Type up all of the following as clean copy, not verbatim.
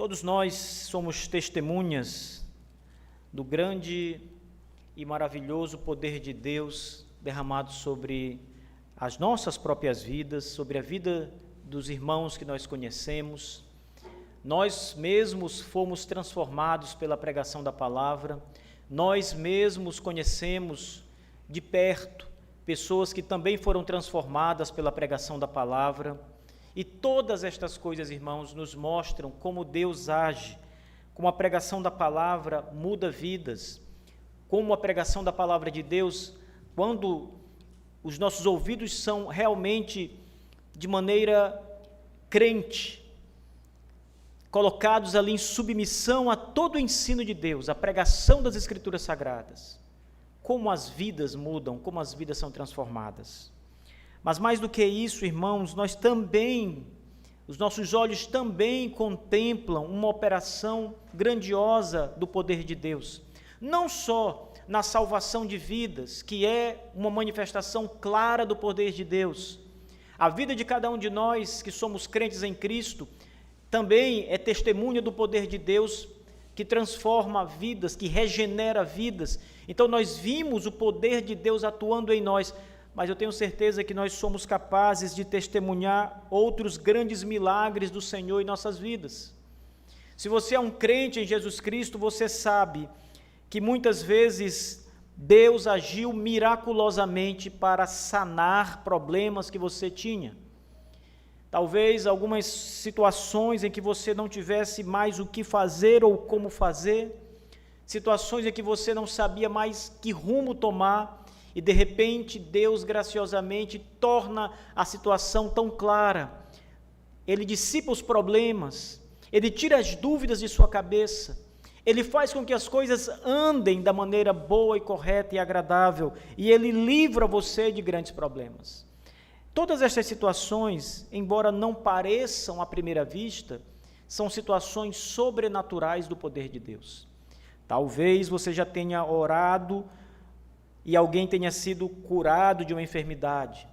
Todos nós somos testemunhas do grande e maravilhoso poder de Deus derramado sobre as nossas próprias vidas, sobre a vida dos irmãos que nós conhecemos. Nós mesmos fomos transformados pela pregação da palavra, nós mesmos conhecemos de perto pessoas que também foram transformadas pela pregação da palavra. E todas estas coisas, irmãos, nos mostram como Deus age, como a pregação da palavra muda vidas, como a pregação da palavra de Deus, quando os nossos ouvidos são realmente de maneira crente, colocados ali em submissão a todo o ensino de Deus, a pregação das Escrituras Sagradas, como as vidas mudam, como as vidas são transformadas. Mas mais do que isso, irmãos, os nossos olhos também contemplam uma operação grandiosa do poder de Deus, não só na salvação de vidas, que é uma manifestação clara do poder de Deus. A vida de cada um de nós que somos crentes em Cristo também é testemunha do poder de Deus que transforma vidas, que regenera vidas. Então nós vimos o poder de Deus atuando em nós, mas eu tenho certeza que nós somos capazes de testemunhar outros grandes milagres do Senhor em nossas vidas. Se você é um crente em Jesus Cristo, você sabe que muitas vezes Deus agiu miraculosamente para sanar problemas que você tinha. Talvez algumas situações em que você não tivesse mais o que fazer ou como fazer, situações em que você não sabia mais que rumo tomar, e de repente Deus graciosamente torna a situação tão clara. Ele dissipa os problemas, Ele tira as dúvidas de sua cabeça, Ele faz com que as coisas andem da maneira boa e correta e agradável, e Ele livra você de grandes problemas. Todas estas situações, embora não pareçam à primeira vista, são situações sobrenaturais do poder de Deus. Talvez você já tenha orado e alguém tenha sido curado de uma enfermidade.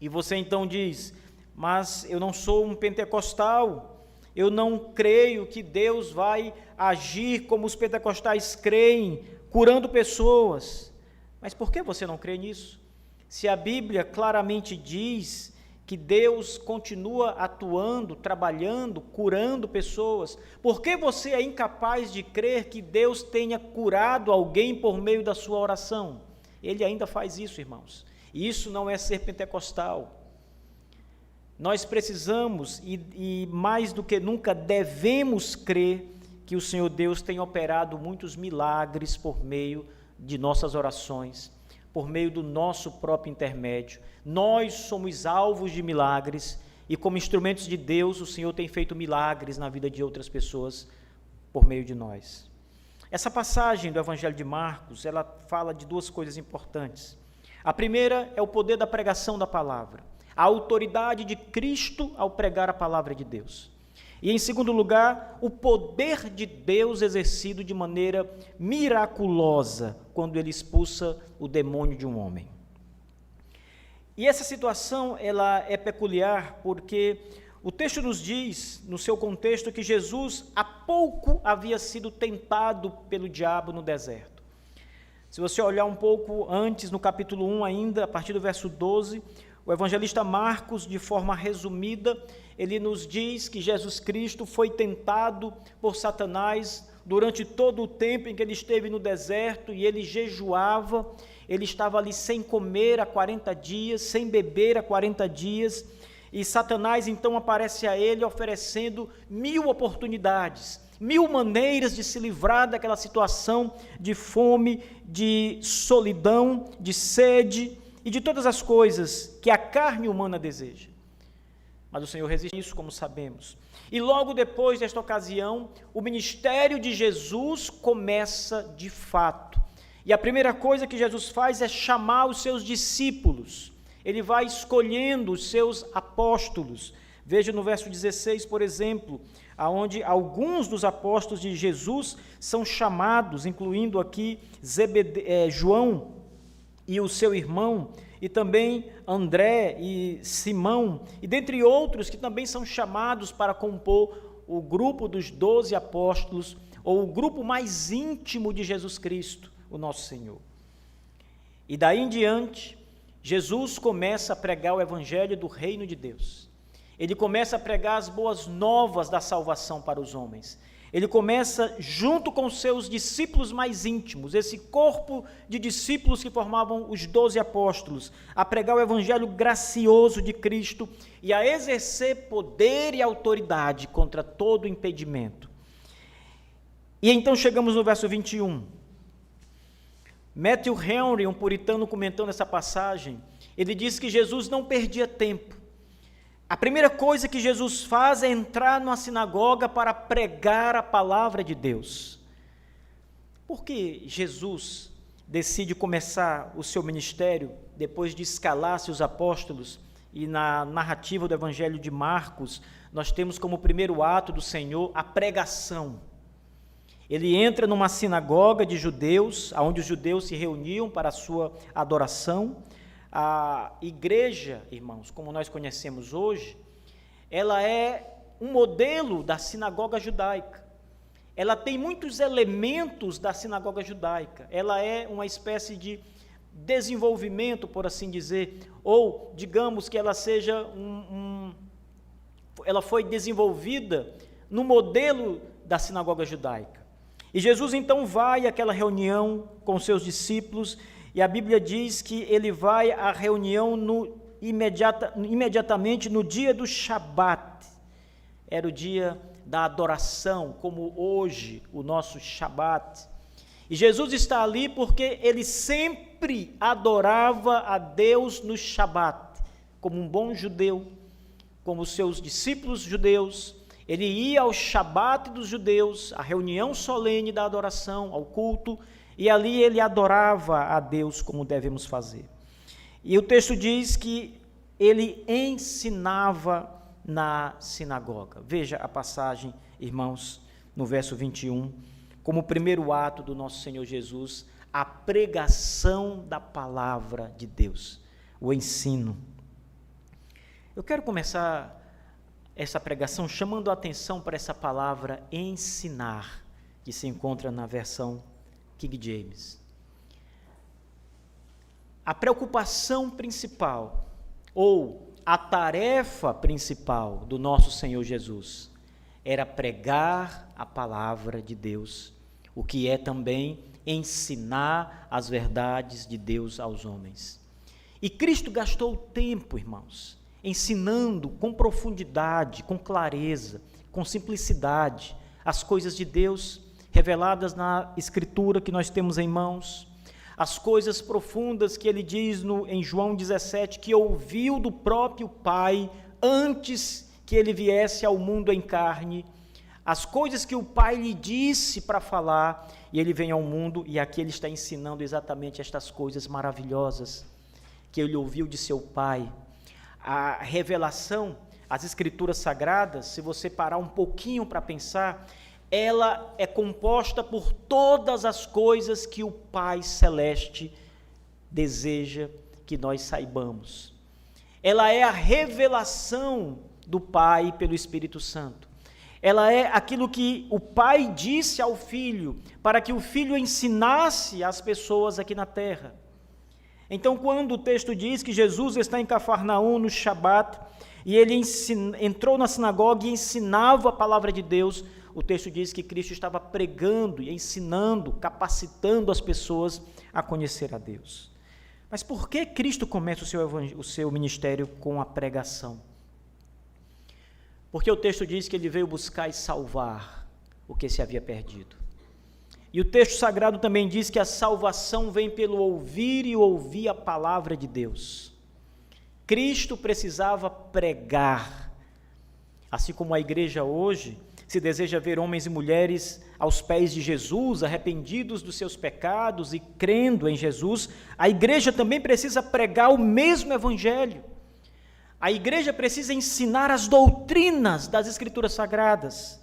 E você então diz, mas eu não sou um pentecostal, eu não creio que Deus vai agir como os pentecostais creem, curando pessoas. Mas por que você não crê nisso? Se a Bíblia claramente diz que Deus continua atuando, trabalhando, curando pessoas, por que você é incapaz de crer que Deus tenha curado alguém por meio da sua oração? Ele ainda faz isso, irmãos. E isso não é ser pentecostal. Nós precisamos e mais do que nunca devemos crer que o Senhor Deus tem operado muitos milagres por meio de nossas orações, por meio do nosso próprio intermédio. Nós somos alvos de milagres e como instrumentos de Deus, o Senhor tem feito milagres na vida de outras pessoas por meio de nós. Essa passagem do Evangelho de Marcos, ela fala de duas coisas importantes. A primeira é o poder da pregação da palavra, a autoridade de Cristo ao pregar a palavra de Deus. E, em segundo lugar, o poder de Deus exercido de maneira miraculosa quando ele expulsa o demônio de um homem. E essa situação ela é peculiar porque o texto nos diz, no seu contexto, que Jesus há pouco havia sido tentado pelo diabo no deserto. Se você olhar um pouco antes, no capítulo 1 ainda, a partir do verso 12, o evangelista Marcos, de forma resumida, ele nos diz que Jesus Cristo foi tentado por Satanás durante todo o tempo em que ele esteve no deserto e ele jejuava, ele estava ali sem comer há 40 dias, sem beber há 40 dias, e Satanás então aparece a ele oferecendo 1000 oportunidades, 1000 maneiras de se livrar daquela situação de fome, de solidão, de sede e de todas as coisas que a carne humana deseja. Mas o Senhor resiste a isso, como sabemos. E logo depois desta ocasião, o ministério de Jesus começa de fato. E a primeira coisa que Jesus faz é chamar os seus discípulos. Ele vai escolhendo os seus apóstolos. Veja no verso 16, por exemplo, onde alguns dos apóstolos de Jesus são chamados, incluindo aqui João e o seu irmão, e também André e Simão, e dentre outros que também são chamados para compor o grupo dos 12 apóstolos, ou o grupo mais íntimo de Jesus Cristo, o nosso Senhor. E daí em diante, Jesus começa a pregar o evangelho do reino de Deus. Ele começa a pregar as boas novas da salvação para os homens. Ele começa, junto com seus discípulos mais íntimos, esse corpo de discípulos que formavam os 12 apóstolos, a pregar o evangelho gracioso de Cristo e a exercer poder e autoridade contra todo impedimento. E então chegamos no verso 21. Matthew Henry, um puritano, comentando essa passagem, ele diz que Jesus não perdia tempo. A primeira coisa que Jesus faz é entrar numa sinagoga para pregar a palavra de Deus. Por que Jesus decide começar o seu ministério depois de escalar seus apóstolos? E na narrativa do Evangelho de Marcos, nós temos como primeiro ato do Senhor a pregação. Ele entra numa sinagoga de judeus, onde os judeus se reuniam para a sua adoração. A igreja, irmãos, como nós conhecemos hoje, ela é um modelo da sinagoga judaica. Ela tem muitos elementos da sinagoga judaica. Ela é uma espécie de desenvolvimento, por assim dizer, ou digamos que ela seja ela foi desenvolvida no modelo da sinagoga judaica. E Jesus então vai àquela reunião com seus discípulos, e a Bíblia diz que ele vai à reunião imediatamente no dia do Shabat. Era o dia da adoração, como hoje o nosso Shabat. E Jesus está ali porque ele sempre adorava a Deus no Shabat, como um bom judeu, como os seus discípulos judeus. Ele ia ao Shabat dos judeus, a reunião solene da adoração, ao culto, e ali ele adorava a Deus como devemos fazer. E o texto diz que ele ensinava na sinagoga. Veja a passagem, irmãos, no verso 21, como primeiro ato do nosso Senhor Jesus, a pregação da palavra de Deus, o ensino. Eu quero começar essa pregação chamando a atenção para essa palavra ensinar, que se encontra na versão King James. A preocupação principal, ou a tarefa principal do nosso Senhor Jesus, era pregar a palavra de Deus, o que é também ensinar as verdades de Deus aos homens. E Cristo gastou tempo, irmãos, ensinando com profundidade, com clareza, com simplicidade, as coisas de Deus reveladas na Escritura que nós temos em mãos, as coisas profundas que ele diz em João 17, que ouviu do próprio Pai antes que ele viesse ao mundo em carne, as coisas que o Pai lhe disse para falar, e ele vem ao mundo, e aqui ele está ensinando exatamente estas coisas maravilhosas que ele ouviu de seu Pai. A revelação, as Escrituras Sagradas, se você parar um pouquinho para pensar, ela é composta por todas as coisas que o Pai Celeste deseja que nós saibamos. Ela é a revelação do Pai pelo Espírito Santo. Ela é aquilo que o Pai disse ao Filho, para que o Filho ensinasse às pessoas aqui na terra. Então, quando o texto diz que Jesus está em Cafarnaum no Shabat, e ele entrou na sinagoga e ensinava a palavra de Deus, o texto diz que Cristo estava pregando e ensinando, capacitando as pessoas a conhecer a Deus. Mas por que Cristo começa o seu ministério com a pregação? Porque o texto diz que ele veio buscar e salvar o que se havia perdido. E o texto sagrado também diz que a salvação vem pelo ouvir e ouvir a palavra de Deus. Cristo precisava pregar, assim como a igreja hoje se deseja ver homens e mulheres aos pés de Jesus, arrependidos dos seus pecados e crendo em Jesus, a igreja também precisa pregar o mesmo evangelho. A igreja precisa ensinar as doutrinas das Escrituras Sagradas.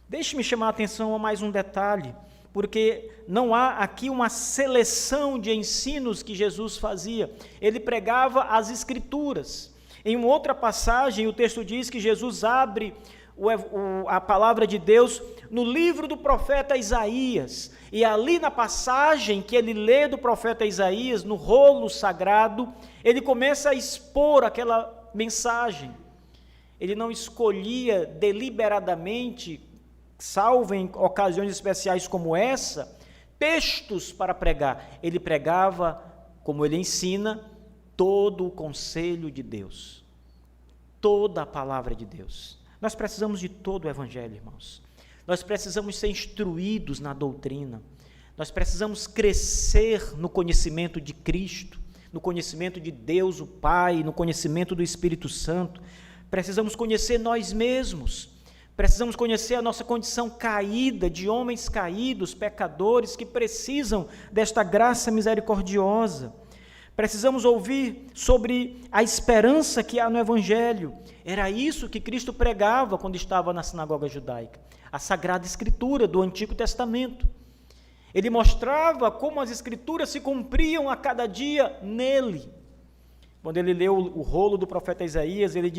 Deixe-me chamar a atenção a mais um detalhe, porque não há aqui uma seleção de ensinos que Jesus fazia. Ele pregava as Escrituras. Em uma outra passagem, o texto diz que Jesus abre a palavra de Deus no livro do profeta Isaías. E ali na passagem que ele lê do profeta Isaías, no rolo sagrado, ele começa a expor aquela mensagem. Ele não escolhia deliberadamente, salvo em ocasiões especiais como essa, textos para pregar. Ele pregava, como ele ensina, todo o conselho de Deus, toda a palavra de Deus. Nós precisamos de todo o evangelho, irmãos. Nós precisamos ser instruídos na doutrina. Nós precisamos crescer no conhecimento de Cristo, no conhecimento de Deus, o Pai, no conhecimento do Espírito Santo. Precisamos conhecer nós mesmos. Precisamos conhecer a nossa condição caída, de homens caídos, pecadores, que precisam desta graça misericordiosa. Precisamos ouvir sobre a esperança que há no Evangelho. Era isso que Cristo pregava quando estava na sinagoga judaica, a Sagrada Escritura do Antigo Testamento. Ele mostrava como as Escrituras se cumpriam a cada dia nele. Quando ele leu o rolo do profeta Isaías, ele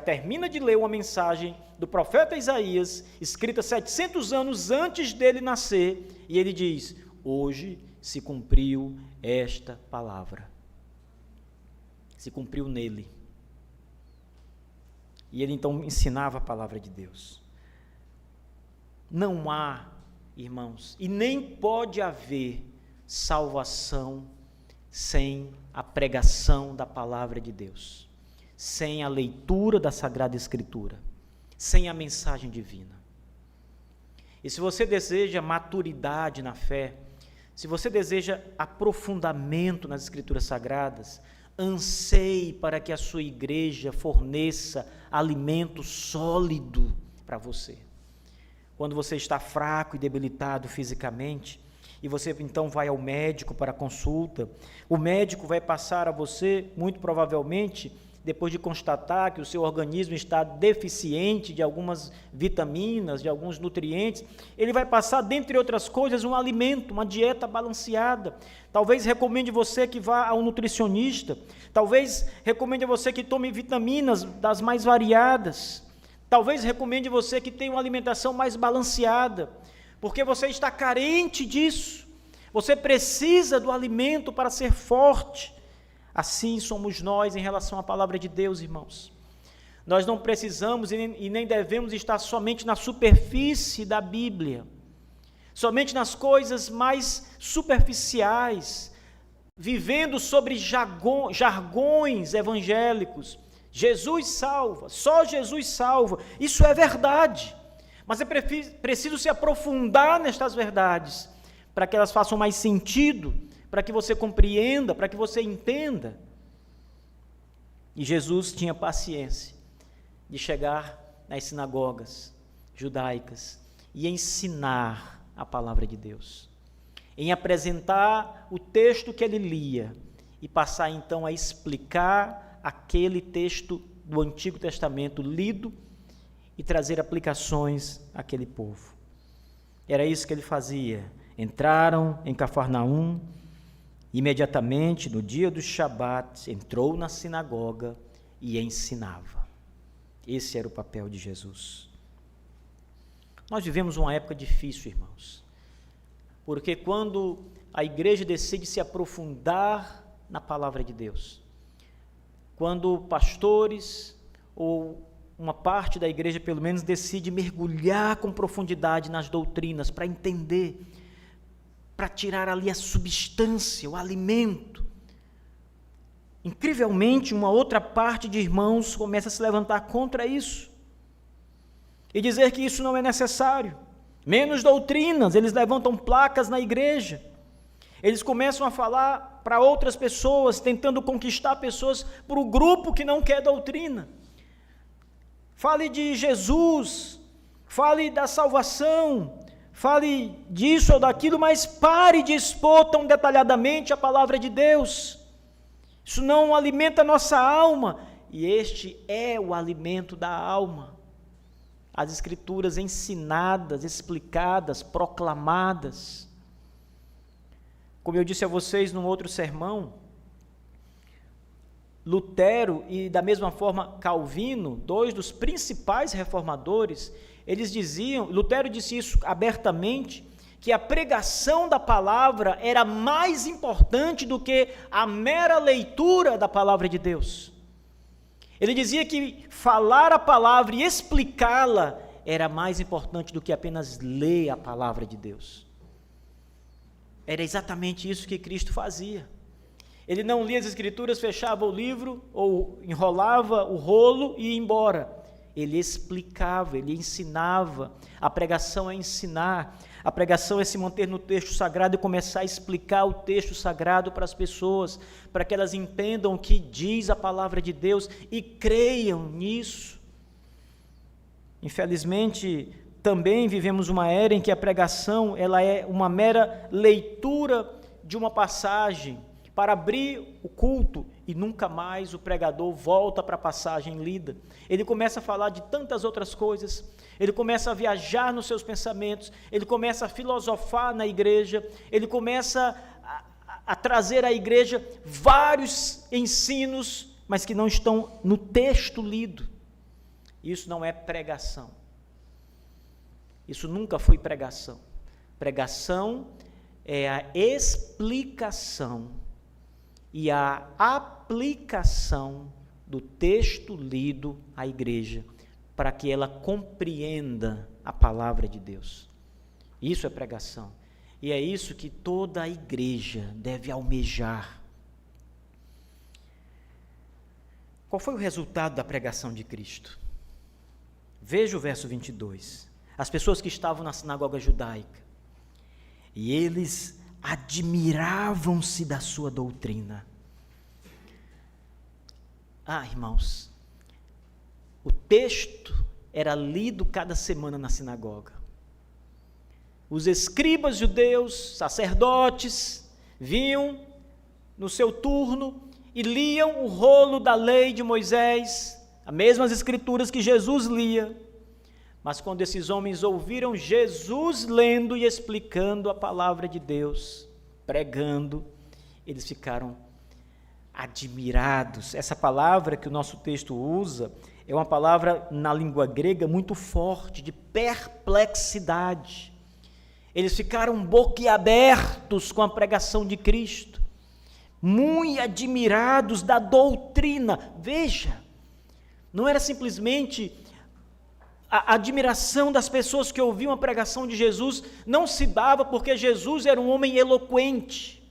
termina de ler uma mensagem do profeta Isaías, escrita 700 anos antes dele nascer, e ele diz: hoje se cumpriu esta palavra. Se cumpriu nele. E ele então ensinava a palavra de Deus. Não há, irmãos, e nem pode haver salvação sem a pregação da palavra de Deus, sem a leitura da Sagrada Escritura, sem a mensagem divina. E se você deseja maturidade na fé, se você deseja aprofundamento nas Escrituras Sagradas, anseie para que a sua igreja forneça alimento sólido para você. Quando você está fraco e debilitado fisicamente, e você então vai ao médico para consulta, o médico vai passar a você, muito provavelmente, depois de constatar que o seu organismo está deficiente de algumas vitaminas, de alguns nutrientes, ele vai passar, dentre outras coisas, um alimento, uma dieta balanceada. Talvez recomende você que vá ao nutricionista, talvez recomende você que tome vitaminas das mais variadas, talvez recomende você que tenha uma alimentação mais balanceada, porque você está carente disso, você precisa do alimento para ser forte. Assim somos nós em relação à palavra de Deus, irmãos. Nós não precisamos e nem devemos estar somente na superfície da Bíblia, somente nas coisas mais superficiais, vivendo sobre jargões evangélicos. Jesus salva, só Jesus salva. Isso é verdade, mas é preciso se aprofundar nestas verdades, para que elas façam mais sentido, para que você compreenda, para que você entenda. E Jesus tinha paciência de chegar nas sinagogas judaicas e ensinar a palavra de Deus, em apresentar o texto que ele lia e passar então a explicar aquele texto do Antigo Testamento lido e trazer aplicações àquele povo. Era isso que ele fazia. Entraram em Cafarnaum. Imediatamente, no dia do Shabat, entrou na sinagoga e ensinava. Esse era o papel de Jesus. Nós vivemos uma época difícil, irmãos, porque quando a igreja decide se aprofundar na palavra de Deus, quando pastores ou uma parte da igreja, pelo menos, decide mergulhar com profundidade nas doutrinas para entender, para tirar ali a substância, o alimento. Incrivelmente, uma outra parte de irmãos começa a se levantar contra isso e dizer que isso não é necessário. Menos doutrinas, eles levantam placas na igreja, eles começam a falar para outras pessoas, tentando conquistar pessoas para o grupo que não quer doutrina. Fale de Jesus, fale da salvação, fale disso ou daquilo, mas pare de expor tão detalhadamente a palavra de Deus. Isso não alimenta a nossa alma, e este é o alimento da alma. As Escrituras ensinadas, explicadas, proclamadas. Como eu disse a vocês num outro sermão, Lutero e da mesma forma Calvino, dois dos principais reformadores, eles diziam, Lutero disse isso abertamente, que a pregação da palavra era mais importante do que a mera leitura da palavra de Deus. Ele dizia que falar a palavra e explicá-la era mais importante do que apenas ler a palavra de Deus. Era exatamente isso que Cristo fazia. Ele não lia as Escrituras, fechava o livro ou enrolava o rolo e ia embora. Ele explicava, ele ensinava. A pregação é ensinar. A pregação é se manter no texto sagrado e começar a explicar o texto sagrado para as pessoas, para que elas entendam o que diz a palavra de Deus e creiam nisso. Infelizmente, também vivemos uma era em que a pregação ela é uma mera leitura de uma passagem para abrir o culto e nunca mais o pregador volta para a passagem lida. Ele começa a falar de tantas outras coisas, ele começa a viajar nos seus pensamentos, ele começa a filosofar na igreja, ele começa a trazer à igreja vários ensinos, mas que não estão no texto lido. Isso não é pregação. Isso nunca foi pregação. Pregação é a explicação e a aplicação do texto lido à igreja, para que ela compreenda a palavra de Deus. Isso é pregação. E é isso que toda a igreja deve almejar. Qual foi o resultado da pregação de Cristo? Veja o verso 22. As pessoas que estavam na sinagoga judaica, e eles admiravam-se da sua doutrina. Irmãos, o texto era lido cada semana na sinagoga. Os escribas judeus, sacerdotes, vinham no seu turno e liam o rolo da lei de Moisés, as mesmas escrituras que Jesus lia. Mas quando esses homens ouviram Jesus lendo e explicando a palavra de Deus, pregando, eles ficaram admirados. Essa palavra que o nosso texto usa é uma palavra na língua grega muito forte, de perplexidade. Eles ficaram boquiabertos com a pregação de Cristo, muito admirados da doutrina. Veja, não era simplesmente a admiração das pessoas que ouviam a pregação de Jesus, não se dava porque Jesus era um homem eloquente,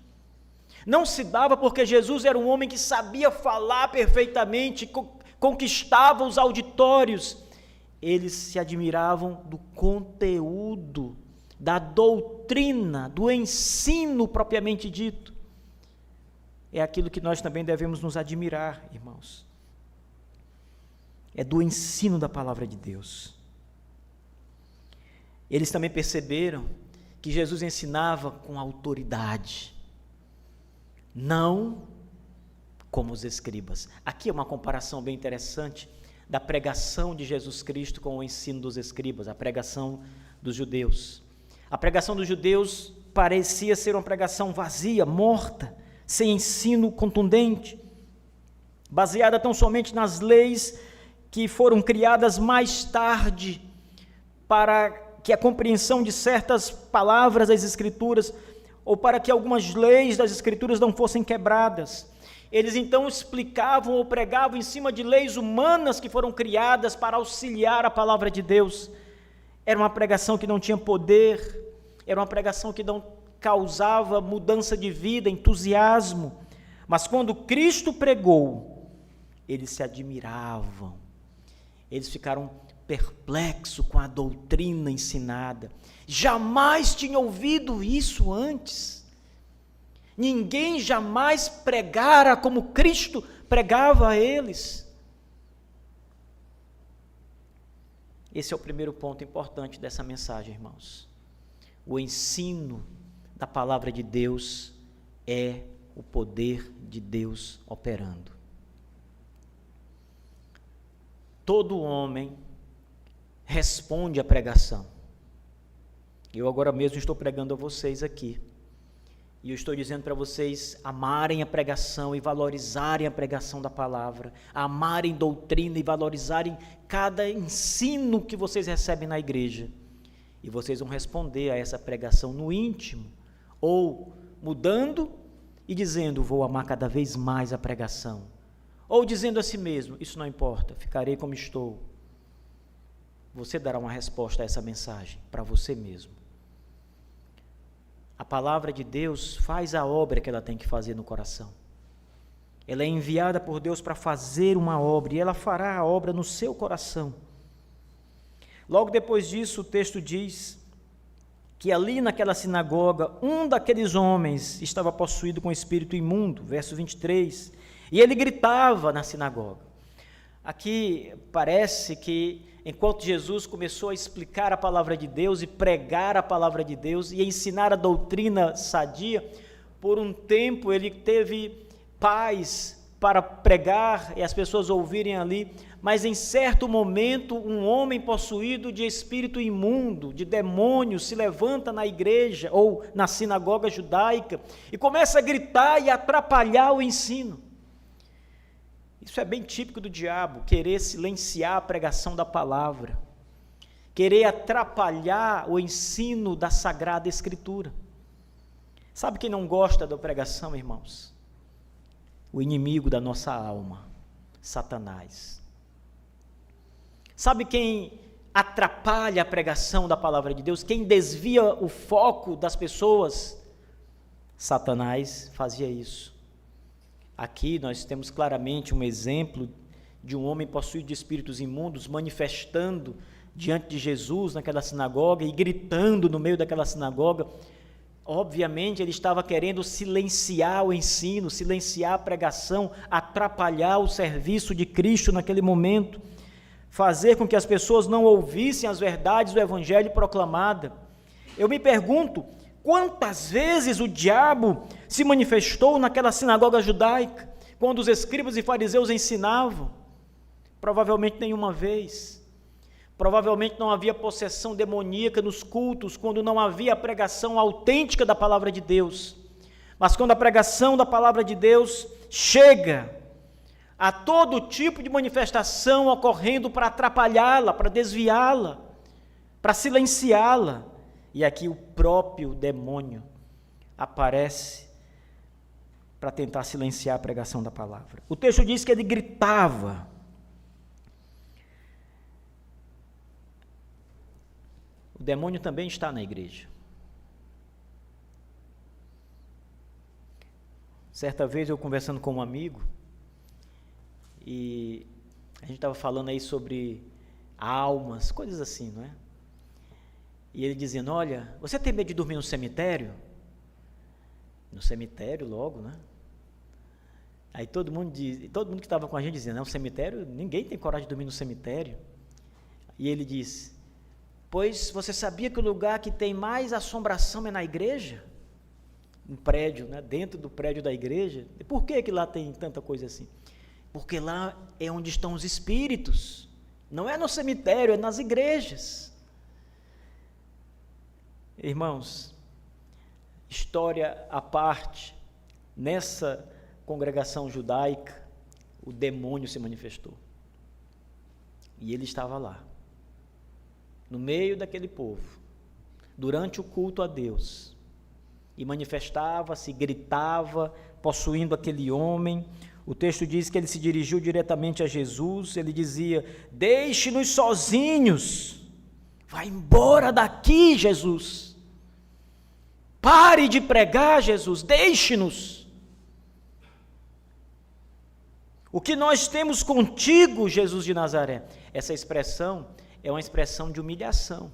não se dava porque Jesus era um homem que sabia falar perfeitamente, conquistava os auditórios. Eles se admiravam do conteúdo, da doutrina, do ensino propriamente dito. É aquilo que nós também devemos nos admirar, irmãos. É do ensino da palavra de Deus. Eles também perceberam que Jesus ensinava com autoridade, não como os escribas. Aqui é uma comparação bem interessante da pregação de Jesus Cristo com o ensino dos escribas, a pregação dos judeus. A pregação dos judeus parecia ser uma pregação vazia, morta, sem ensino contundente, baseada tão somente nas leis que foram criadas mais tarde para que a compreensão de certas palavras das Escrituras, ou para que algumas leis das Escrituras não fossem quebradas. Eles então explicavam ou pregavam em cima de leis humanas que foram criadas para auxiliar a palavra de Deus. Era uma pregação que não tinha poder, era uma pregação que não causava mudança de vida, entusiasmo. Mas quando Cristo pregou, eles se admiravam. Eles ficaram perplexos com a doutrina ensinada. Jamais tinham ouvido isso antes. Ninguém jamais pregara como Cristo pregava a eles. Esse é o primeiro ponto importante dessa mensagem, irmãos. O ensino da palavra de Deus é o poder de Deus operando. Todo homem responde à pregação. Eu agora mesmo estou pregando a vocês aqui. E eu estou dizendo para vocês amarem a pregação e valorizarem a pregação da palavra, amarem doutrina e valorizarem cada ensino que vocês recebem na igreja. E vocês vão responder a essa pregação no íntimo, ou mudando e dizendo, vou amar cada vez mais a pregação. Ou dizendo a si mesmo, isso não importa, ficarei como estou. Você dará uma resposta a essa mensagem, para você mesmo. A palavra de Deus faz a obra que ela tem que fazer no coração. Ela é enviada por Deus para fazer uma obra, e ela fará a obra no seu coração. Logo depois disso, o texto diz que ali naquela sinagoga, um daqueles homens estava possuído com espírito imundo, verso 23, e ele gritava na sinagoga. Aqui parece que enquanto Jesus começou a explicar a palavra de Deus e pregar a palavra de Deus e ensinar a doutrina sadia, por um tempo ele teve paz para pregar e as pessoas ouvirem ali, mas em certo momento um homem possuído de espírito imundo, de demônio, se levanta na igreja ou na sinagoga judaica e começa a gritar e atrapalhar o ensino. Isso é bem típico do diabo, querer silenciar a pregação da palavra, querer atrapalhar o ensino da Sagrada Escritura. Sabe quem não gosta da pregação, irmãos? O inimigo da nossa alma, Satanás. Sabe quem atrapalha a pregação da palavra de Deus? Quem desvia o foco das pessoas? Satanás fazia isso. Aqui nós temos claramente um exemplo de um homem possuído de espíritos imundos manifestando diante de Jesus naquela sinagoga e gritando no meio daquela sinagoga. Obviamente ele estava querendo silenciar o ensino, silenciar a pregação, atrapalhar o serviço de Cristo naquele momento, fazer com que as pessoas não ouvissem as verdades do evangelho proclamada. Eu me pergunto, quantas vezes o diabo se manifestou naquela sinagoga judaica, quando os escribas e fariseus ensinavam? Provavelmente nenhuma vez. Provavelmente não havia possessão demoníaca nos cultos, quando não havia a pregação autêntica da palavra de Deus. Mas quando a pregação da palavra de Deus chega, há todo tipo de manifestação ocorrendo para atrapalhá-la, para desviá-la, para silenciá-la. E aqui o próprio demônio aparece para tentar silenciar a pregação da palavra. O texto diz que ele gritava. O demônio também está na igreja. Certa vez eu conversando com um amigo, e a gente estava falando aí sobre almas, coisas assim, não é? E ele dizendo, olha, você tem medo de dormir no cemitério? No cemitério logo, né? Aí todo mundo que estava com a gente dizia, não, cemitério, ninguém tem coragem de dormir no cemitério. E ele disse, pois você sabia que o lugar que tem mais assombração é na igreja? Um prédio, né? Dentro do prédio da igreja. E por que lá tem tanta coisa assim? Porque lá é onde estão os espíritos. Não é no cemitério, é nas igrejas. Irmãos, história à parte, nessa congregação judaica, o demônio se manifestou. E ele estava lá, no meio daquele povo, durante o culto a Deus, e manifestava-se, gritava, possuindo aquele homem. O texto diz que ele se dirigiu diretamente a Jesus, ele dizia, deixe-nos sozinhos, vai embora daqui, Jesus. Pare de pregar, Jesus, deixe-nos. O que nós temos contigo, Jesus de Nazaré? Essa expressão é uma expressão de humilhação.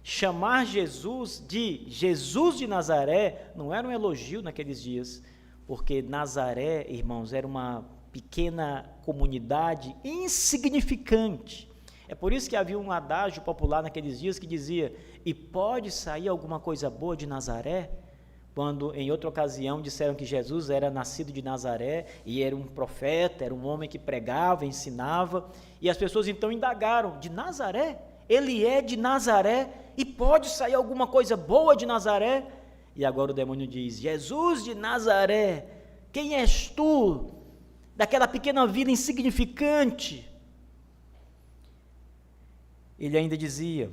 Chamar Jesus de Nazaré não era um elogio naqueles dias, porque Nazaré, irmãos, era uma pequena comunidade insignificante. É por isso que havia um adágio popular naqueles dias que dizia, e pode sair alguma coisa boa de Nazaré? Quando em outra ocasião disseram que Jesus era nascido de Nazaré e era um profeta, era um homem que pregava, ensinava, e as pessoas então indagaram, de Nazaré? Ele é de Nazaré e pode sair alguma coisa boa de Nazaré? E agora o demônio diz: Jesus de Nazaré, quem és tu? Daquela pequena vila insignificante. Ele ainda dizia: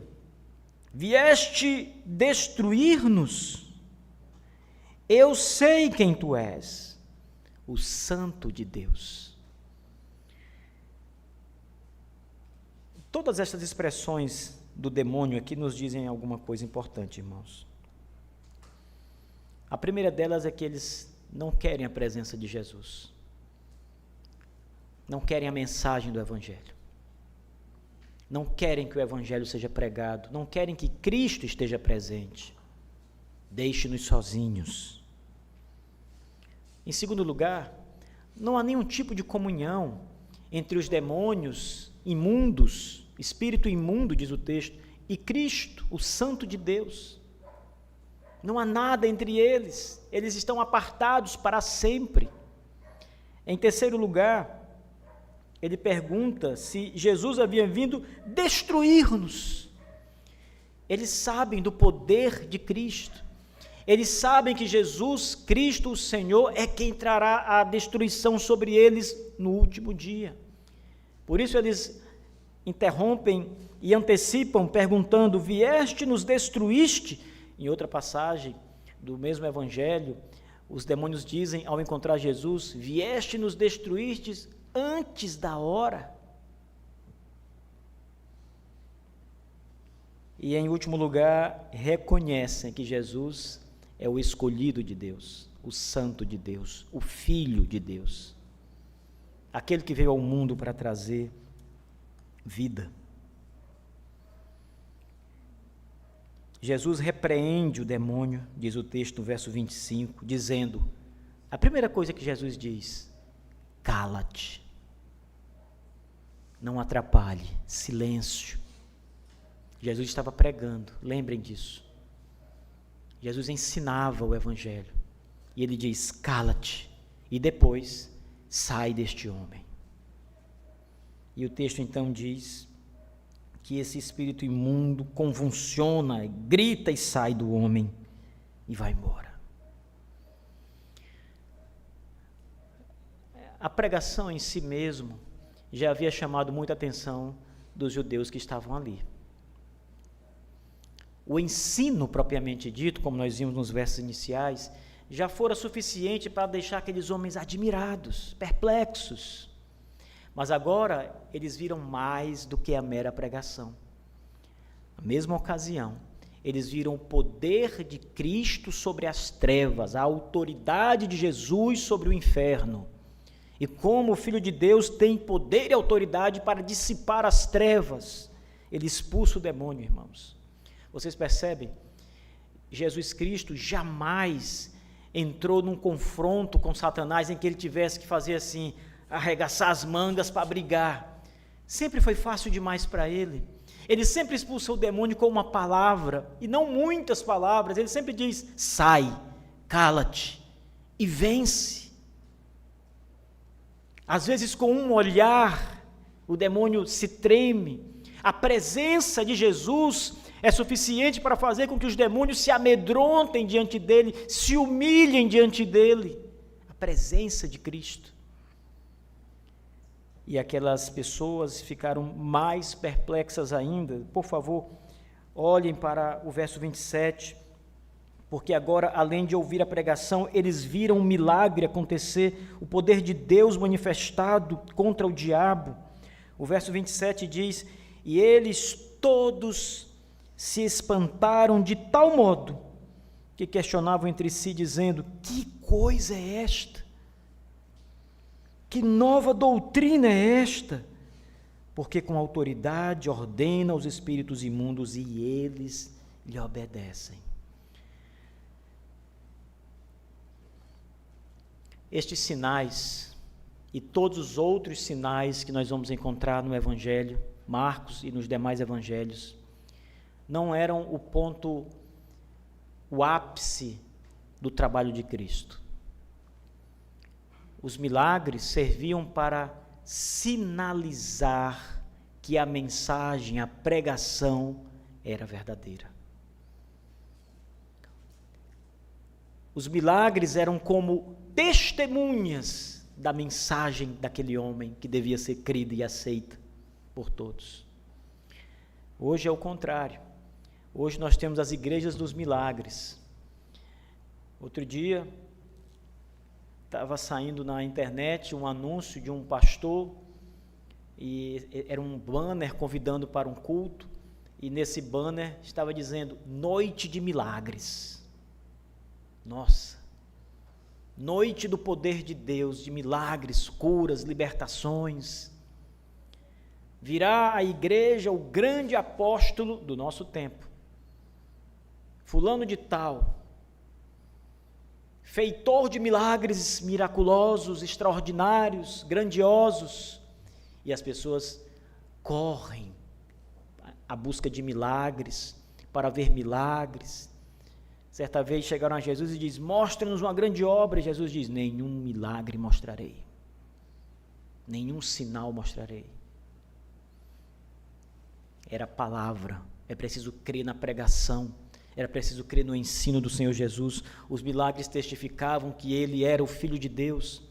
vieste destruir-nos? Eu sei quem tu és, o Santo de Deus. Todas estas expressões do demônio aqui nos dizem alguma coisa importante, irmãos. A primeira delas é que eles não querem a presença de Jesus, não querem a mensagem do Evangelho, não querem que o Evangelho seja pregado, não querem que Cristo esteja presente. Deixe-nos sozinhos. Em segundo lugar, não há nenhum tipo de comunhão entre os demônios imundos, espírito imundo, diz o texto, e Cristo, o Santo de Deus. Não há nada entre eles, eles estão apartados para sempre. Em terceiro lugar, ele pergunta se Jesus havia vindo destruir-nos. Eles sabem do poder de Cristo, eles sabem que Jesus, Cristo, o Senhor, é quem trará a destruição sobre eles no último dia. Por isso eles interrompem e antecipam, perguntando: vieste, nos destruíste? Em outra passagem do mesmo Evangelho, os demônios dizem, ao encontrar Jesus: vieste, nos destruíste antes da hora. E, em último lugar, reconhecem que Jesus é o escolhido de Deus, o Santo de Deus, o Filho de Deus, aquele que veio ao mundo para trazer vida. Jesus repreende o demônio, diz o texto no verso 25, dizendo, a primeira coisa que Jesus diz: cala-te, não atrapalhe, silêncio. Jesus estava pregando, lembrem disso. Jesus ensinava o Evangelho, e ele diz: cala-te, e depois sai deste homem. E o texto então diz que esse espírito imundo convulsiona, grita e sai do homem e vai embora. A pregação em si mesmo já havia chamado muita atenção dos judeus que estavam ali. O ensino propriamente dito, como nós vimos nos versos iniciais, já fora suficiente para deixar aqueles homens admirados, perplexos. Mas agora eles viram mais do que a mera pregação. Na mesma ocasião, eles viram o poder de Cristo sobre as trevas, a autoridade de Jesus sobre o inferno. E como o Filho de Deus tem poder e autoridade para dissipar as trevas, ele expulsa o demônio, irmãos. Vocês percebem? Jesus Cristo jamais entrou num confronto com Satanás em que ele tivesse que fazer assim, arregaçar as mangas para brigar. Sempre foi fácil demais para ele. Ele sempre expulsou o demônio com uma palavra, e não muitas palavras. Ele sempre diz: sai, cala-te e vence. Às vezes com um olhar o demônio se treme. A presença de Jesus é suficiente para fazer com que os demônios se amedrontem diante dele, se humilhem diante dele. A presença de Cristo. E aquelas pessoas ficaram mais perplexas ainda. Por favor, olhem para o verso 27, porque agora, além de ouvir a pregação, eles viram um milagre acontecer, o poder de Deus manifestado contra o diabo. O verso 27 diz: e eles todos se espantaram de tal modo que questionavam entre si, dizendo: que coisa é esta? Que nova doutrina é esta? Porque com autoridade ordena aos espíritos imundos e eles lhe obedecem. Estes sinais e todos os outros sinais que nós vamos encontrar no Evangelho, Marcos e nos demais evangelhos, não eram o ponto, o ápice do trabalho de Cristo. Os milagres serviam para sinalizar que a mensagem, a pregação era verdadeira. Os milagres eram como testemunhas da mensagem daquele homem que devia ser crida e aceita por todos. Hoje é o contrário. Hoje nós temos as igrejas dos milagres. Outro dia, estava saindo na internet um anúncio de um pastor, e era um banner convidando para um culto, e nesse banner estava dizendo: Noite de Milagres. Nossa! Noite do poder de Deus, de milagres, curas, libertações. Virá à igreja o grande apóstolo do nosso tempo, fulano de tal, feitor de milagres miraculosos, extraordinários, grandiosos, e as pessoas correm à busca de milagres, para ver milagres. Certa vez chegaram a Jesus e diz: mostra-nos uma grande obra, e Jesus diz: nenhum milagre mostrarei, nenhum sinal mostrarei. Era a palavra, é preciso crer na pregação, era preciso crer no ensino do Senhor Jesus. Os milagres testificavam que Ele era o Filho de Deus,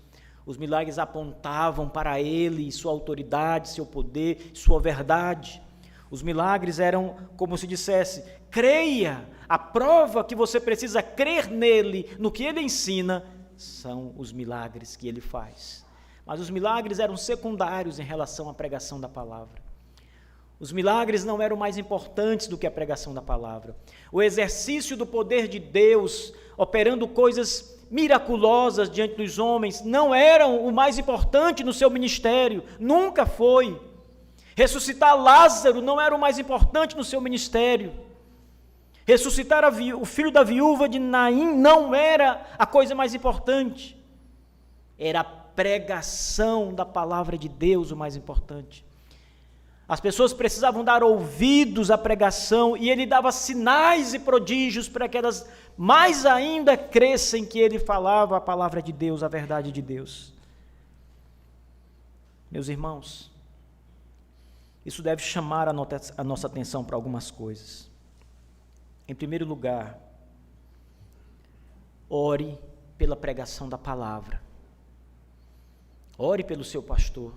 os milagres apontavam para Ele, sua autoridade, seu poder, sua verdade. Os milagres eram como se dissesse: creia, a prova que você precisa crer nele, no que ele ensina, são os milagres que ele faz. Mas os milagres eram secundários em relação à pregação da palavra. Os milagres não eram mais importantes do que a pregação da palavra. O exercício do poder de Deus, operando coisas miraculosas diante dos homens, não eram o mais importante no seu ministério, nunca foi. Ressuscitar Lázaro não era o mais importante no seu ministério. Ressuscitar o filho da viúva de Naim não era a coisa mais importante. Era a pregação da palavra de Deus o mais importante. As pessoas precisavam dar ouvidos à pregação, e ele dava sinais e prodígios para que elas mais ainda crescem que ele falava a palavra de Deus, a verdade de Deus. Meus irmãos, isso deve chamar a nossa atenção para algumas coisas. Em primeiro lugar, ore pela pregação da palavra. Ore pelo seu pastor.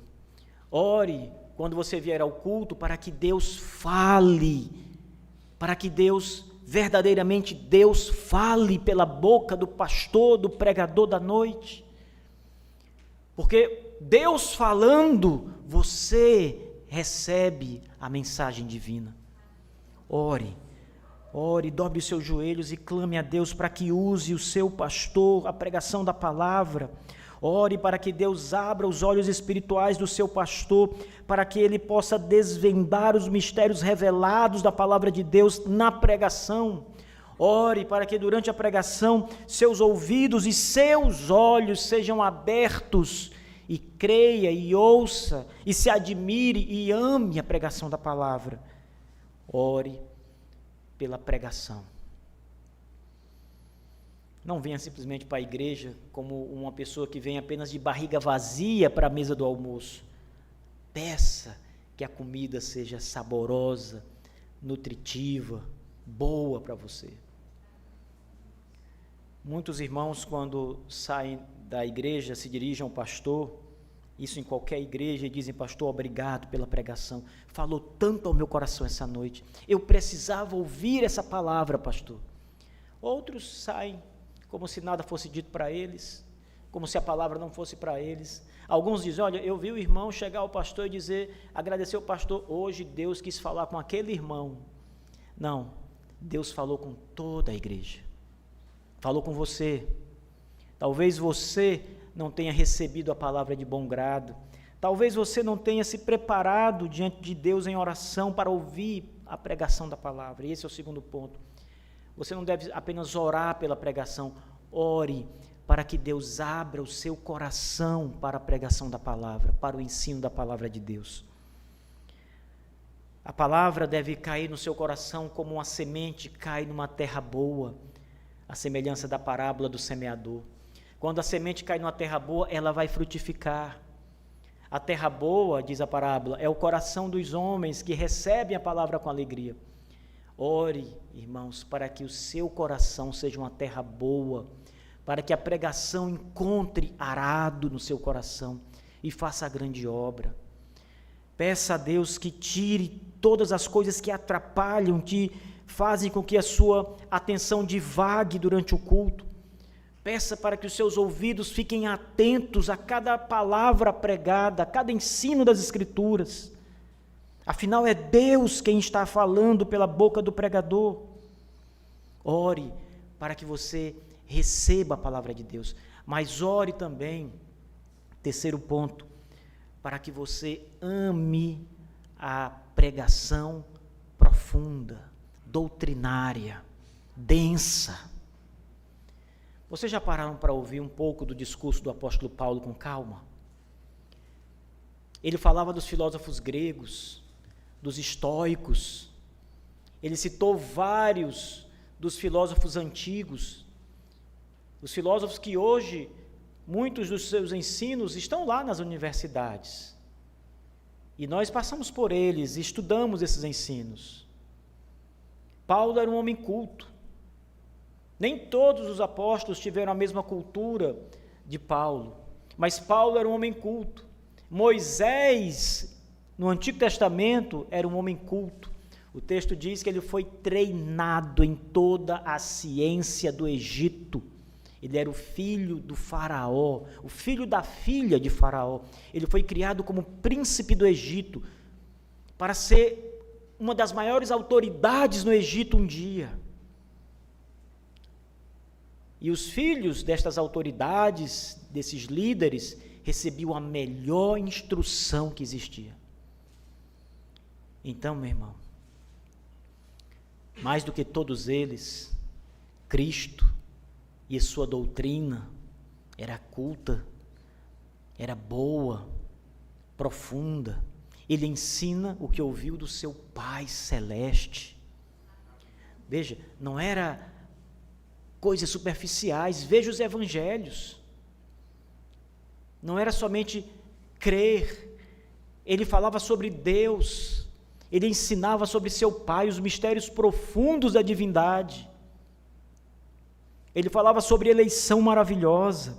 Ore quando você vier ao culto para que Deus fale, para que verdadeiramente Deus fale pela boca do pastor, do pregador da noite. Porque Deus falando, você recebe a mensagem divina. Ore, dobre os seus joelhos e clame a Deus para que use o seu pastor, a pregação da palavra. Ore para que Deus abra os olhos espirituais do seu pastor, para que ele possa desvendar os mistérios revelados da palavra de Deus na pregação. Ore para que durante a pregação seus ouvidos e seus olhos sejam abertos, e creia e ouça e se admire e ame a pregação da palavra. Ore pela pregação. Não venha simplesmente para a igreja como uma pessoa que vem apenas de barriga vazia para a mesa do almoço. Peça que a comida seja saborosa, nutritiva, boa para você. Muitos irmãos, quando saem da igreja, se dirigem ao pastor, isso em qualquer igreja, e dizem: pastor, obrigado pela pregação, falou tanto ao meu coração essa noite, eu precisava ouvir essa palavra, pastor. Outros saem como se nada fosse dito para eles, como se a palavra não fosse para eles. Alguns dizem: olha, eu vi o irmão chegar ao pastor e dizer, agradecer ao pastor, hoje Deus quis falar com aquele irmão. Não, Deus falou com toda a igreja, falou com você. Talvez você não tenha recebido a palavra de bom grado, talvez você não tenha se preparado diante de Deus em oração para ouvir a pregação da palavra. E esse é o segundo ponto. Você não deve apenas orar pela pregação, ore para que Deus abra o seu coração para a pregação da palavra, para o ensino da palavra de Deus. A palavra deve cair no seu coração como uma semente cai numa terra boa, a semelhança da parábola do semeador. Quando a semente cai numa terra boa, ela vai frutificar. A terra boa, diz a parábola, é o coração dos homens que recebem a palavra com alegria. Ore, irmãos, para que o seu coração seja uma terra boa, para que a pregação encontre arado no seu coração e faça a grande obra. Peça a Deus que tire todas as coisas que atrapalham, que fazem com que a sua atenção divague durante o culto. Peça para que os seus ouvidos fiquem atentos a cada palavra pregada, a cada ensino das Escrituras. Afinal, é Deus quem está falando pela boca do pregador. Ore para que você receba a palavra de Deus, mas ore também, terceiro ponto, para que você ame a pregação profunda, doutrinária, densa. Vocês já pararam para ouvir um pouco do discurso do apóstolo Paulo com calma? Ele falava dos filósofos gregos, dos estoicos, ele citou vários dos filósofos antigos, os filósofos que hoje, muitos dos seus ensinos estão lá nas universidades. E nós passamos por eles e estudamos esses ensinos. Paulo era um homem culto. Nem todos os apóstolos tiveram a mesma cultura de Paulo, mas Paulo era um homem culto. Moisés, no Antigo Testamento, era um homem culto. O texto diz que ele foi treinado em toda a ciência do Egito. Ele era o filho do faraó, o filho da filha de faraó. Ele foi criado como príncipe do Egito, para ser uma das maiores autoridades no Egito um dia. E os filhos destas autoridades, desses líderes, recebiam a melhor instrução que existia. Então, meu irmão, mais do que todos eles, Cristo e sua doutrina era culta, era boa, profunda. Ele ensina o que ouviu do seu Pai Celeste. Veja, não era coisas superficiais. Veja os evangelhos. Não era somente crer. Ele falava sobre Deus. Ele ensinava sobre seu Pai, os mistérios profundos da divindade. Ele falava sobre eleição maravilhosa,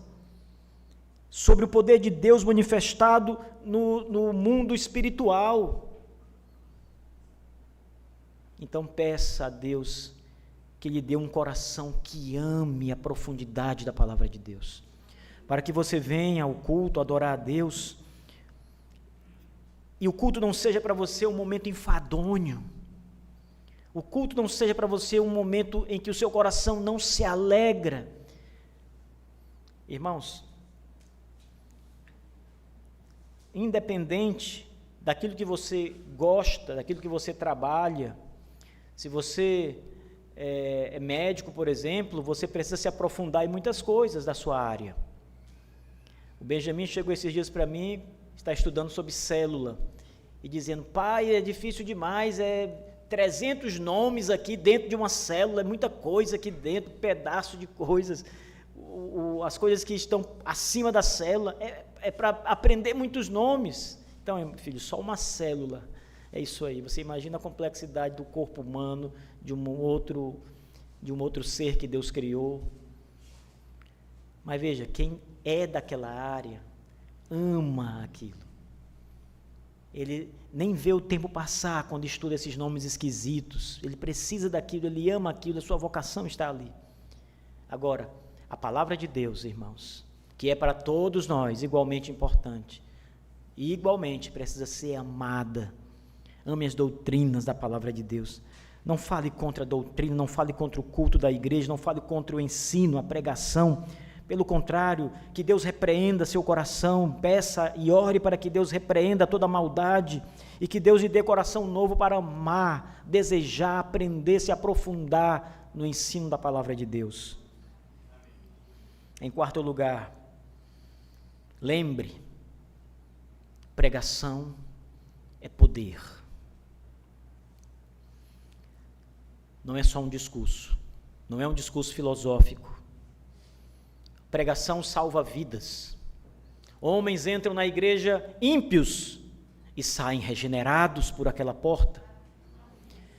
sobre o poder de Deus manifestado no mundo espiritual. Então peça a Deus que lhe dê um coração que ame a profundidade da palavra de Deus, para que você venha ao culto adorar a Deus, e o culto não seja para você um momento enfadonho, o culto não seja para você um momento em que o seu coração não se alegra. Irmãos, independente daquilo que você gosta, daquilo que você trabalha, se você é médico, por exemplo, você precisa se aprofundar em muitas coisas da sua área. O Benjamin chegou esses dias para mim, está estudando sobre célula, e dizendo: pai, é difícil demais, 300 nomes aqui dentro de uma célula, é muita coisa aqui dentro, pedaço de coisas, as coisas que estão acima da célula, é para aprender muitos nomes. Então, filho, só uma célula, é isso aí. Você imagina a complexidade do corpo humano, de um outro ser que Deus criou. Mas veja, quem é daquela área, ama aquilo. Ele nem vê o tempo passar quando estuda esses nomes esquisitos. Ele precisa daquilo, ele ama aquilo, a sua vocação está ali. Agora, a palavra de Deus, irmãos, que é para todos nós igualmente importante, e igualmente precisa ser amada. Ame as doutrinas da palavra de Deus. Não fale contra a doutrina, não fale contra o culto da igreja, não fale contra o ensino, a pregação. Pelo contrário, que Deus repreenda seu coração, peça e ore para que Deus repreenda toda a maldade e que Deus lhe dê coração novo para amar, desejar, aprender, se aprofundar no ensino da palavra de Deus. Em quarto lugar, lembre, pregação é poder. Não é só um discurso, não é um discurso filosófico. Pregação salva vidas. Homens entram na igreja ímpios e saem regenerados por aquela porta.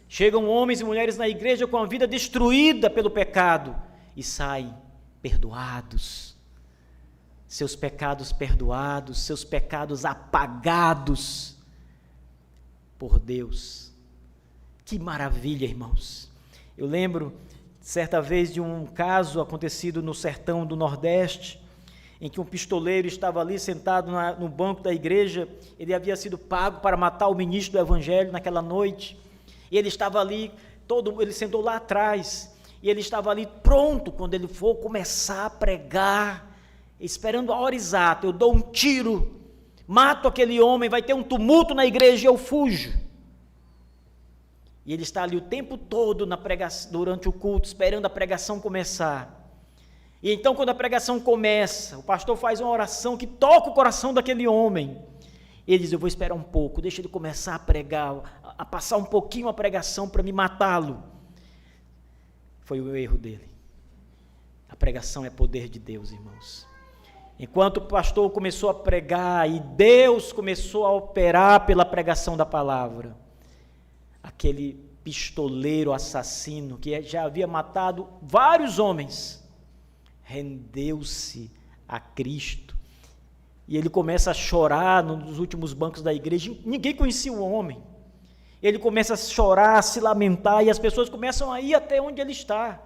Chegam homens e mulheres na igreja com a vida destruída pelo pecado e saem perdoados, seus pecados perdoados, seus pecados apagados por Deus. Que maravilha, irmãos! Eu lembro, certa vez, de um caso acontecido no sertão do Nordeste, em que um pistoleiro estava ali sentado no banco da igreja. Ele havia sido pago para matar o ministro do Evangelho naquela noite, e ele estava ali, ele sentou lá atrás, e ele estava ali pronto, quando ele for começar a pregar, esperando a hora exata. Eu dou um tiro, mato aquele homem, vai ter um tumulto na igreja e eu fujo. E ele está ali o tempo todo durante o culto, esperando a pregação começar. E então, quando a pregação começa, o pastor faz uma oração que toca o coração daquele homem. Ele diz: eu vou esperar um pouco, deixa ele começar a pregar, a passar um pouquinho a pregação para me matá-lo. Foi o erro dele. A pregação é poder de Deus, irmãos. Enquanto o pastor começou a pregar e Deus começou a operar pela pregação da palavra, aquele pistoleiro assassino que já havia matado vários homens, rendeu-se a Cristo, e ele começa a chorar nos últimos bancos da igreja. Ninguém conhecia o homem. Ele começa a chorar, a se lamentar, e as pessoas começam a ir até onde ele está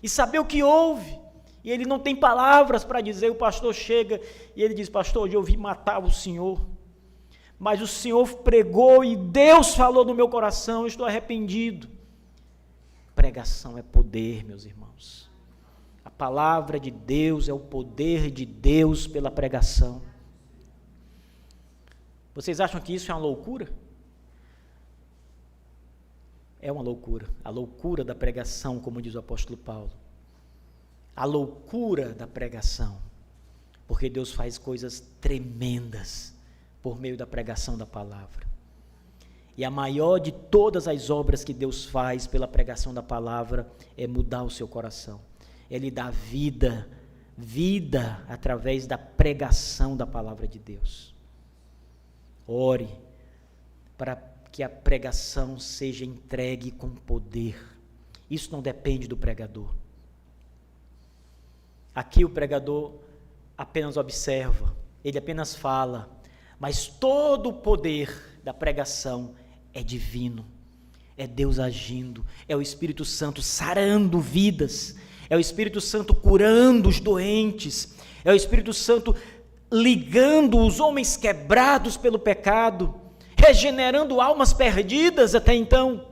e saber o que houve, e ele não tem palavras para dizer. O pastor chega e ele diz: pastor, hoje eu vim matar o senhor, mas o senhor pregou e Deus falou no meu coração, eu estou arrependido. Pregação é poder, meus irmãos. A palavra de Deus é o poder de Deus pela pregação. Vocês acham que isso é uma loucura? É uma loucura. A loucura da pregação, como diz o apóstolo Paulo. A loucura da pregação. Porque Deus faz coisas tremendas por meio da pregação da palavra. E a maior de todas as obras que Deus faz pela pregação da palavra é mudar o seu coração. Ele dá vida através da pregação da palavra de Deus. Ore para que a pregação seja entregue com poder. Isso não depende do pregador. Aqui o pregador apenas observa, ele apenas fala, mas todo o poder da pregação é divino. É Deus agindo, é o Espírito Santo sarando vidas, é o Espírito Santo curando os doentes, é o Espírito Santo ligando os homens quebrados pelo pecado, regenerando almas perdidas até então.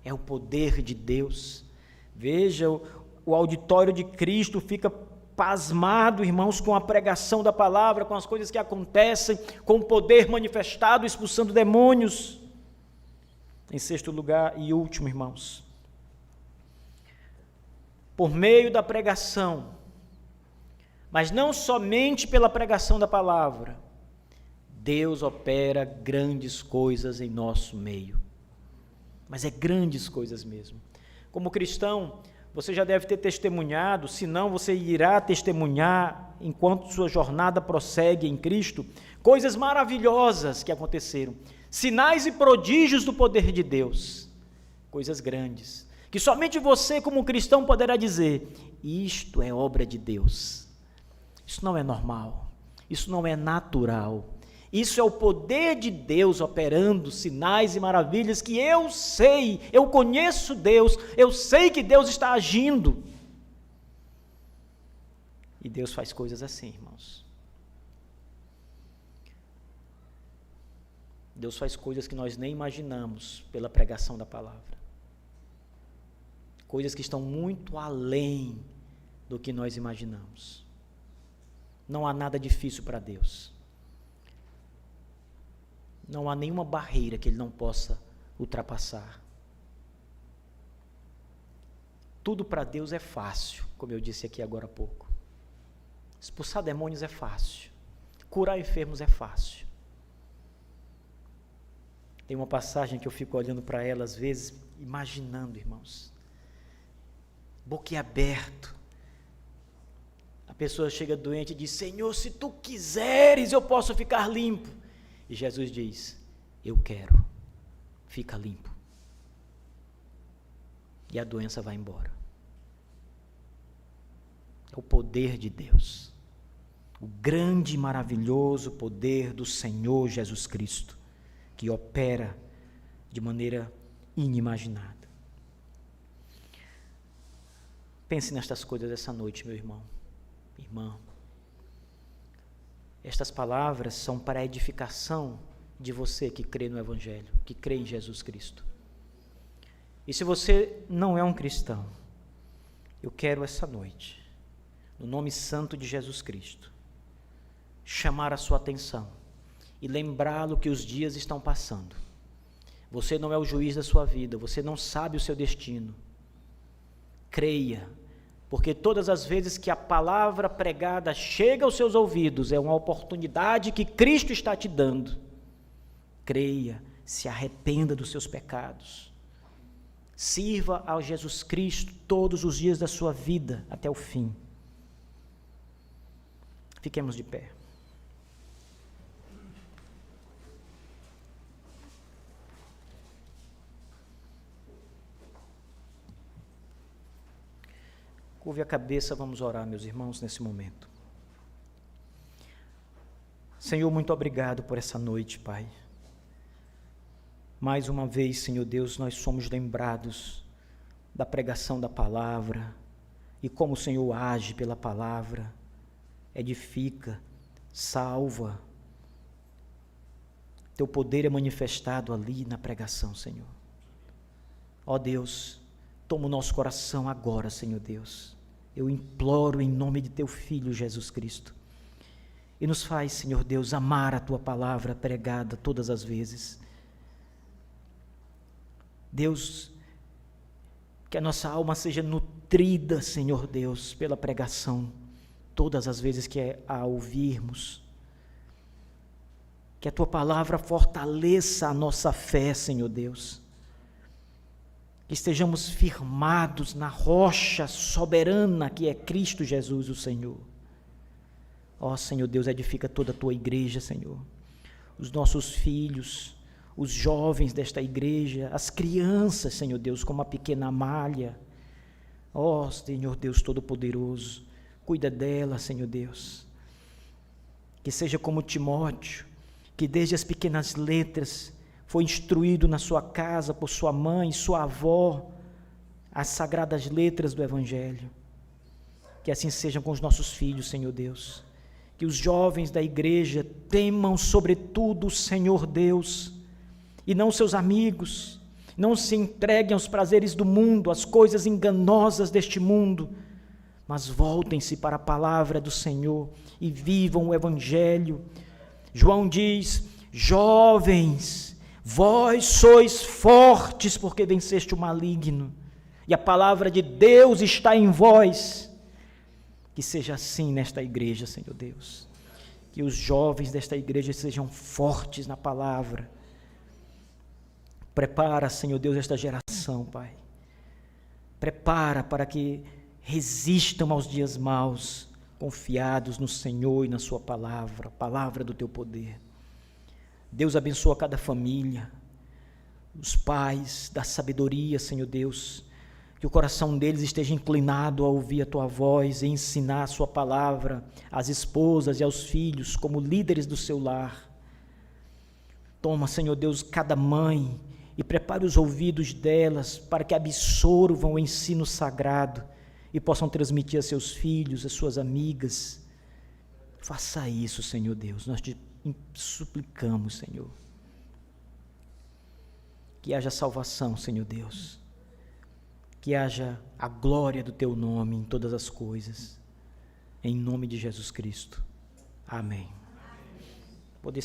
É o poder de Deus. Veja, o auditório de Cristo fica pasmado, irmãos, com a pregação da palavra, com as coisas que acontecem, com o poder manifestado, expulsando demônios. Em sexto lugar e último, irmãos, por meio da pregação, mas não somente pela pregação da palavra, Deus opera grandes coisas em nosso meio. Mas é grandes coisas mesmo. Como cristão, você já deve ter testemunhado, se não, você irá testemunhar, enquanto sua jornada prossegue em Cristo, coisas maravilhosas que aconteceram, sinais e prodígios do poder de Deus, coisas grandes, que somente você como cristão poderá dizer: isto é obra de Deus. Isso não é normal, isso não é natural, isso é o poder de Deus operando sinais e maravilhas que eu sei, eu conheço Deus, eu sei que Deus está agindo. E Deus faz coisas assim, irmãos. Deus faz coisas que nós nem imaginamos pela pregação da palavra. Coisas que estão muito além do que nós imaginamos. Não há nada difícil para Deus. Não há nenhuma barreira que Ele não possa ultrapassar. Tudo para Deus é fácil, como eu disse aqui agora há pouco. Expulsar demônios é fácil. Curar enfermos é fácil. Tem uma passagem que eu fico olhando para ela às vezes, imaginando, irmãos, boquiaberto. A pessoa chega doente e diz: Senhor, se tu quiseres, eu posso ficar limpo. E Jesus diz: eu quero, fica limpo. E a doença vai embora. É o poder de Deus. O grande e maravilhoso poder do Senhor Jesus Cristo, que opera de maneira inimaginada. Pense nestas coisas essa noite, meu irmão, irmã. Estas palavras são para a edificação de você que crê no Evangelho, que crê em Jesus Cristo. E se você não é um cristão, eu quero essa noite, no nome santo de Jesus Cristo, chamar a sua atenção e lembrá-lo que os dias estão passando. Você não é o juiz da sua vida, você não sabe o seu destino. Creia, porque todas as vezes que a palavra pregada chega aos seus ouvidos, é uma oportunidade que Cristo está te dando. Creia, se arrependa dos seus pecados. Sirva a Jesus Cristo todos os dias da sua vida até o fim. Fiquemos de pé. Curve a cabeça, vamos orar, meus irmãos, nesse momento. Senhor, muito obrigado por essa noite, Pai. Mais uma vez, Senhor Deus, nós somos lembrados da pregação da palavra e como o Senhor age pela palavra, edifica, salva. Teu poder é manifestado ali na pregação, Senhor. Ó Deus, toma o nosso coração agora, Senhor Deus. Eu imploro em nome de Teu Filho Jesus Cristo. E nos faz, Senhor Deus, amar a Tua palavra pregada todas as vezes. Deus, que a nossa alma seja nutrida, Senhor Deus, pela pregação, todas as vezes que a ouvirmos. Que a Tua palavra fortaleça a nossa fé, Senhor Deus. Que estejamos firmados na rocha soberana que é Cristo Jesus, o Senhor. Ó Senhor Deus, edifica toda a Tua igreja, Senhor. Os nossos filhos, os jovens desta igreja, as crianças, Senhor Deus, como a pequena Amália. Ó Senhor Deus Todo-Poderoso, cuida dela, Senhor Deus. Que seja como Timóteo, que desde as pequenas letras foi instruído na sua casa por sua mãe, sua avó, as sagradas letras do Evangelho. Que assim seja com os nossos filhos, Senhor Deus. Que os jovens da igreja temam sobretudo o Senhor Deus e não seus amigos, não se entreguem aos prazeres do mundo, às coisas enganosas deste mundo, mas voltem-se para a palavra do Senhor e vivam o Evangelho. João diz: jovens, vós sois fortes porque venceste o maligno, e a palavra de Deus está em vós. Que seja assim nesta igreja, Senhor Deus. Que os jovens desta igreja sejam fortes na palavra. Prepara, Senhor Deus, esta geração, Pai. Prepara para que resistam aos dias maus, confiados no Senhor e na sua palavra, palavra do Teu poder. Deus abençoa cada família, os pais, dá sabedoria, Senhor Deus, que o coração deles esteja inclinado a ouvir a Tua voz e ensinar a Sua palavra às esposas e aos filhos como líderes do seu lar. Toma, Senhor Deus, cada mãe e prepare os ouvidos delas para que absorvam o ensino sagrado e possam transmitir a seus filhos, a suas amigas. Faça isso, Senhor Deus, nós te suplicamos, Senhor. Que haja salvação, Senhor Deus. Que haja a glória do Teu nome em todas as coisas. Em nome de Jesus Cristo. Amém.